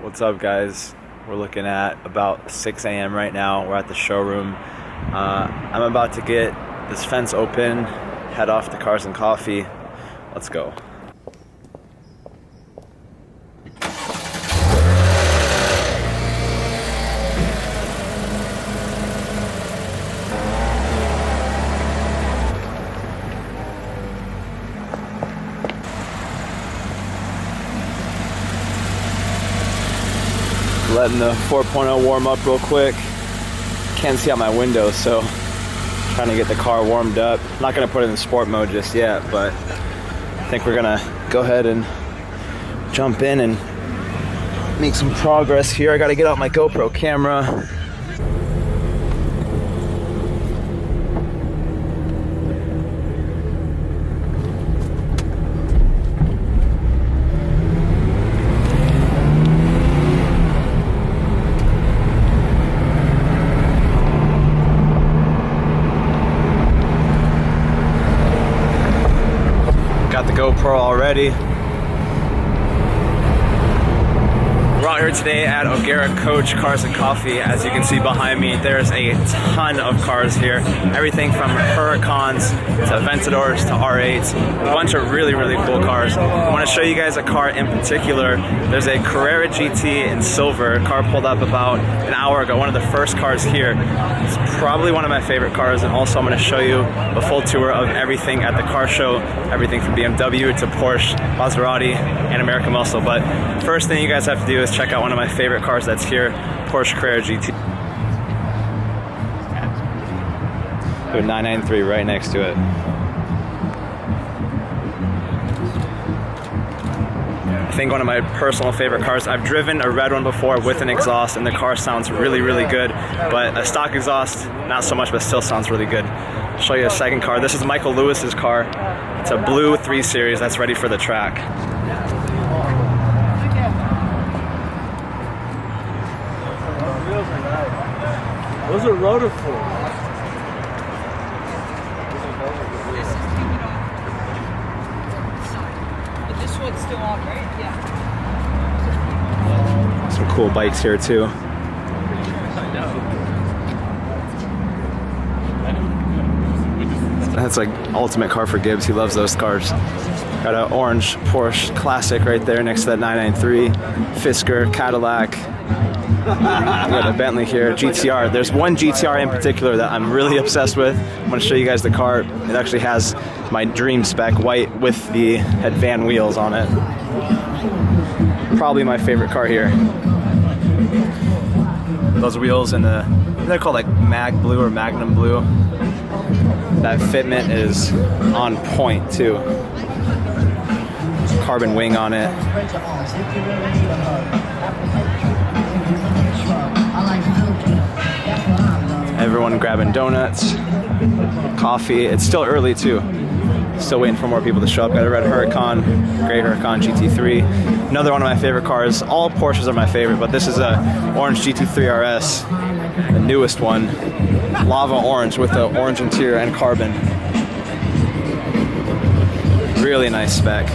What's up, guys? We're looking at about 6 a.m. right now. We're at the showroom. I'm about to get this fence open, head off to Cars and Coffee. Let's go. Letting the 4.0 warm up real quick. Can't see out my window, so trying to get the car warmed up. Not gonna put it in sport mode just yet, but I think we're gonna go ahead and jump in and make some progress here. I gotta get out my GoPro camera. Got the GoPro already. We're out here today at O'Gara Coach Cars and Coffee. As you can see behind me, there's a ton of cars here. Everything from Huracans to Aventadors to R8s. A bunch of really, really cool cars. I want to show you guys a car in particular. There's a Carrera GT in silver. A car pulled up about an hour ago. One of the first cars here. It's probably one of my favorite cars. And also I'm going to show you a full tour of everything at the car show. Everything from BMW to Porsche, Maserati, and American Muscle. But first thing you guys have to do is check out one of my favorite cars that's here, Porsche Carrera GT. There's 993 right next to it. I think one of my personal favorite cars. I've driven a red one before with an exhaust, and the car sounds really, really good. But a stock exhaust, not so much, but still sounds really good. I'll show you a second car. This is Michael Lewis's car. It's a blue 3 Series that's ready for the track. Those are rotor for. This one's still on, right? Yeah. Some cool bikes here too. That's like ultimate car for Gibbs. He loves those cars. Got an orange Porsche Classic right there next to that 993. Fisker, Cadillac. We got a Bentley here, GTR. There's one GTR in particular that I'm really obsessed with. I'm going to show you guys the car. It actually has my dream spec, white with the head van wheels on it. Probably my favorite car here. Those wheels in the, they're called like Mag Blue or Magnum Blue. That fitment is on point too. Carbon wing on it. Everyone grabbing donuts, coffee. It's still early too. Still waiting for more people to show up. Got a red Huracan, gray Huracan GT3. Another one of my favorite cars. All Porsches are my favorite, but this is a orange GT3 RS, the newest one. Lava orange with the orange interior and carbon. Really nice spec.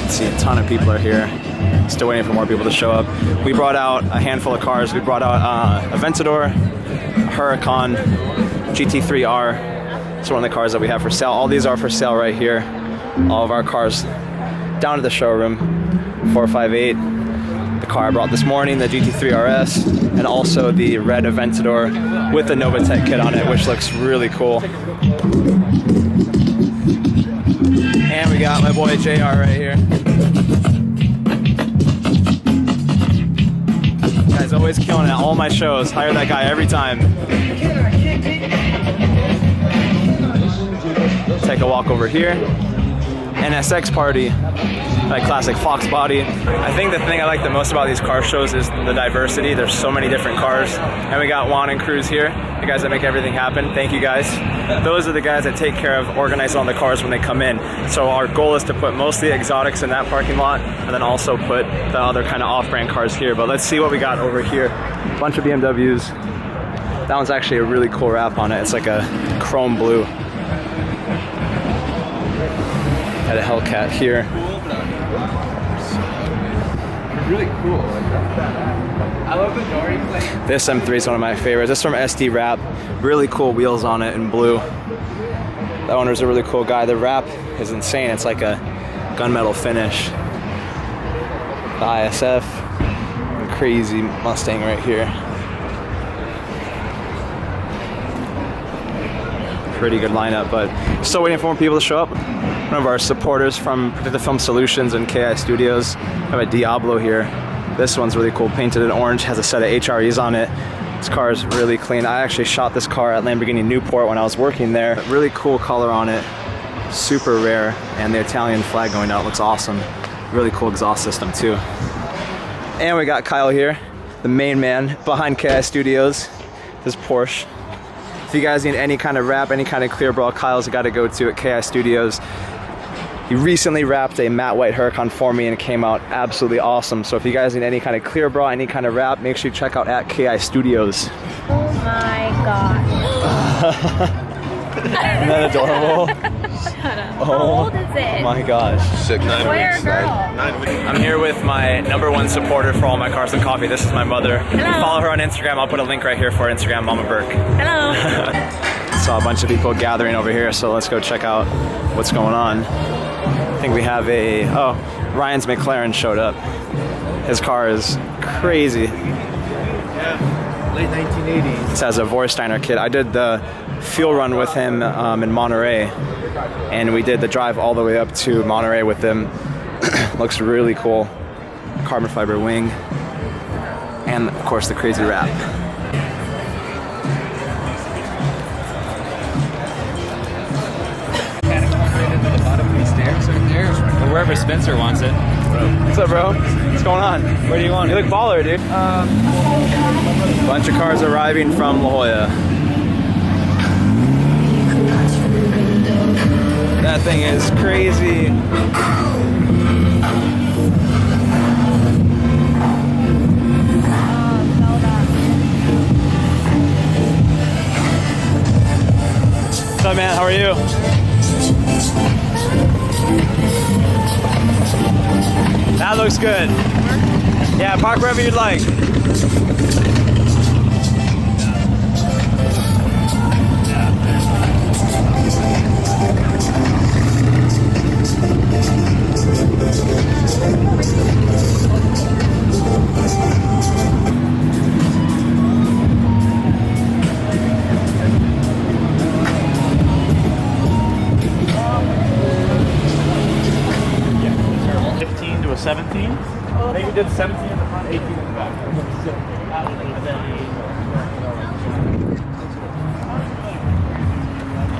See, a ton of people are here. Still waiting for more people to show up. We brought out a handful of cars. We brought out Aventador, Huracan, GT3R. It's one of the cars that we have for sale. All these are for sale right here. All of our cars down to the showroom. 458. The car I brought this morning, the GT3 RS, and also the red Aventador with the Novatec kit on it, which looks really cool. And we got my boy JR right here. Guy's always killing it at all my shows. Hire that guy every time. Take a walk over here. NSX party. Like classic Fox body. I think the thing I like the most about these car shows is the diversity. There's so many different cars. And we got Juan and Cruz here, the guys that make everything happen. Thank you guys. Those are the guys that take care of organizing all the cars when they come in. So our goal is to put mostly exotics in that parking lot and then also put the other kind of off-brand cars here. But let's see what we got over here. A bunch of BMWs. That one's actually a really cool wrap on it. It's like a chrome blue. Got a Hellcat here. Really cool. Like that. I love the Dory plate. This M3 is one of my favorites. This is from SD Wrap. Really cool wheels on it in blue. The owner's a really cool guy. The wrap is insane. It's like a gunmetal finish. The ISF. Crazy Mustang right here. Pretty good lineup, but still waiting for more people to show up. One of our supporters from Predictive Film Solutions and KI Studios. I have a Diablo here. This one's really cool, painted in orange, has a set of HREs on it. This car is really clean. I actually shot this car at Lamborghini Newport when I was working there. Really cool color on it, super rare, and the Italian flag going out looks awesome. Really cool exhaust system too. And we got Kyle here, the main man behind KI Studios, this Porsche. If you guys need any kind of wrap, any kind of clear bra, Kyle's got to go to at KI Studios. He recently wrapped a matte white Huracan for me and it came out absolutely awesome. So if you guys need any kind of clear bra, any kind of wrap, make sure you check out at KI Studios. Oh my god. Isn't that adorable? Shut up. Oh, how old is it? My gosh. Sick. 9 Boy or weeks. girl? 9 weeks. I'm here with my #1 supporter for all my cars and coffee. This is my mother. Hello. Follow her on Instagram. I'll put a link right here for Instagram, Mama Berke. Hello. Saw a bunch of people gathering over here, so let's go check out what's going on. I think we have Ryan's McLaren showed up. His car is crazy. Yeah. Late 1980s. This has a Vorsteiner kit. I did the fuel run with him in Monterey, and we did the drive all the way up to Monterey with him. Looks really cool. Carbon fiber wing, and of course the crazy wrap. Wherever Spencer wants it. What's up, bro? What's going on? Where do you want it? You look baller, dude. Bunch of cars arriving from La Jolla. That thing is crazy. What's up, man? How are you? That looks good. Yeah, park wherever you'd like. To a 17. I think we did 17 in the front, 18 in the back.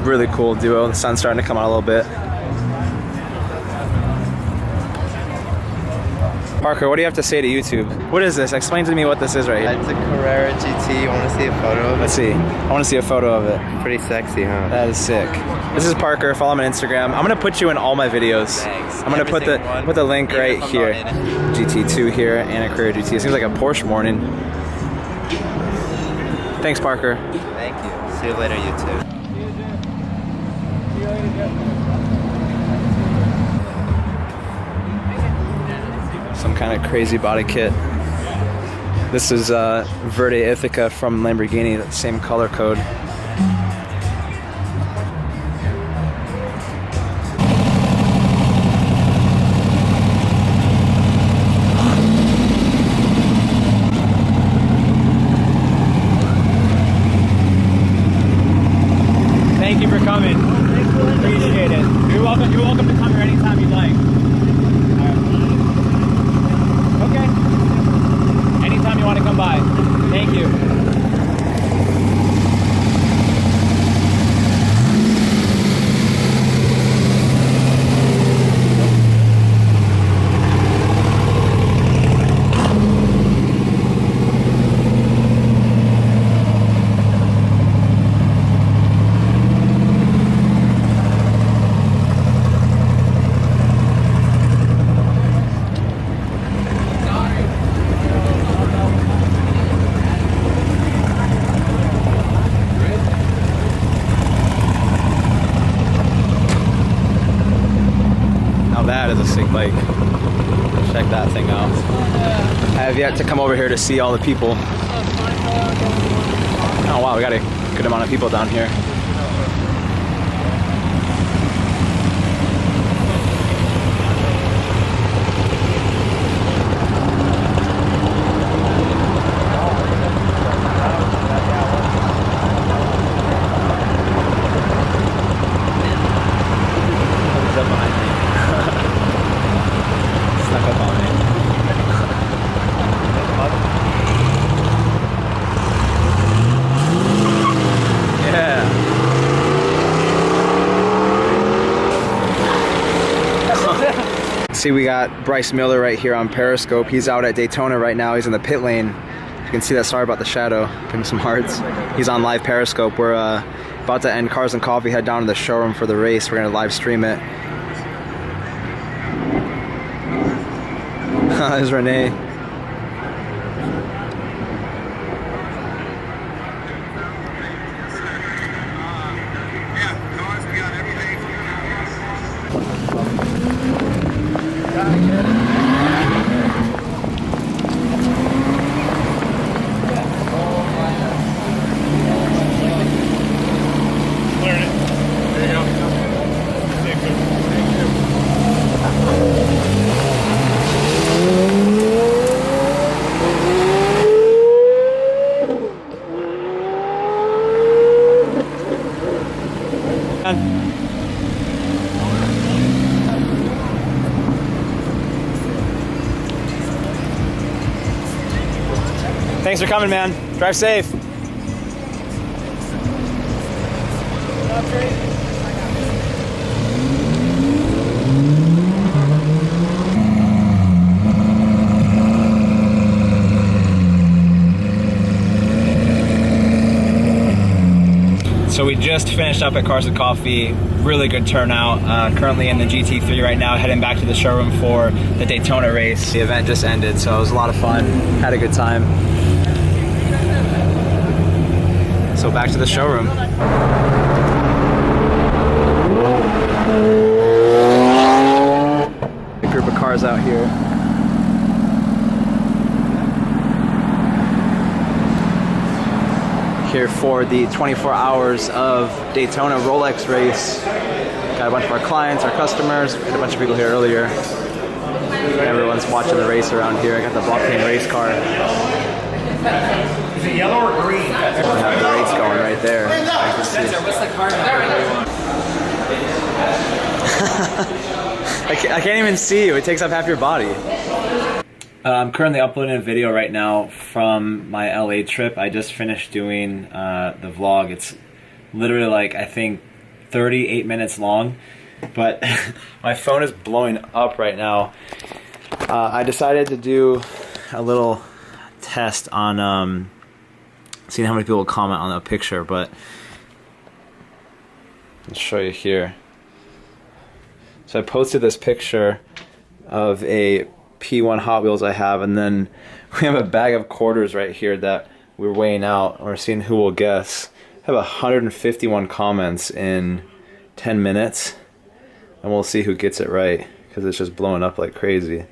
Really cool duo. The sun's starting to come out a little bit. Parker, what do you have to say to YouTube? What is this? Explain to me what this is right here. It's a Carrera GT. You want to see a photo of it? Let's see. I want to see a photo of it. Pretty sexy, huh? That is sick. This is Parker. Follow him on Instagram. I'm gonna put you in all my videos. Thanks. I'm gonna put the link Even right if I'm here. not in it. GT2 here and a Carrera GT. It seems like a Porsche morning. Thanks, Parker. Thank you. See you later, YouTube. Some kind of crazy body kit. This is Verde Ithaca from Lamborghini, that same color code. Thank you for coming. Appreciate it. You're welcome to come here anytime you'd like. Okay. Anytime you want to come by. Thank you. Now that is a sick bike. Check that thing out. I have yet to come over here to see all the people. Oh wow, we got a good amount of people down here. See, we got Bryce Miller right here on Periscope. He's out at Daytona right now. He's in the pit lane. You can see that. Sorry about the shadow. Give him some hearts. He's on live Periscope. We're about to end Cars and Coffee, head down to the showroom for the race. We're gonna live stream it. There's Renee. Thanks for coming, man. Drive safe. So we just finished up at Cars and Coffee. Really good turnout. Currently in the GT3 right now, heading back to the showroom for the Daytona race. The event just ended, so it was a lot of fun. Had a good time. So back to the showroom. A group of cars out here. Here for the 24 hours of Daytona Rolex race. Got a bunch of our clients, our customers. We had a bunch of people here earlier. Everyone's watching the race around here. I got the blockchain race car. Is it yellow or green? We have the race going right there. What's the car number? I can't even see you. It takes up half your body. I'm currently uploading a video right now from my LA trip. I just finished doing the vlog. It's literally like, I think 38 minutes long, but my phone is blowing up right now. I decided to do a little test on seeing how many people comment on that picture, but I'll show you here. So I posted this picture of a P1 Hot Wheels I have, and then we have a bag of quarters right here that we're weighing out. We're seeing who will guess. I have 151 comments in 10 minutes, and we'll see who gets it right, because it's just blowing up like crazy.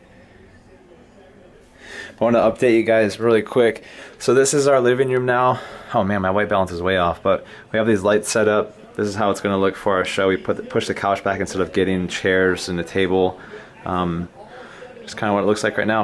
I want to update you guys really quick. So this is our living room now. Oh man, my white balance is way off, but we have these lights set up. This is how it's going to look for our show. We push the couch back instead of getting chairs and a table. Just kind of what it looks like right now.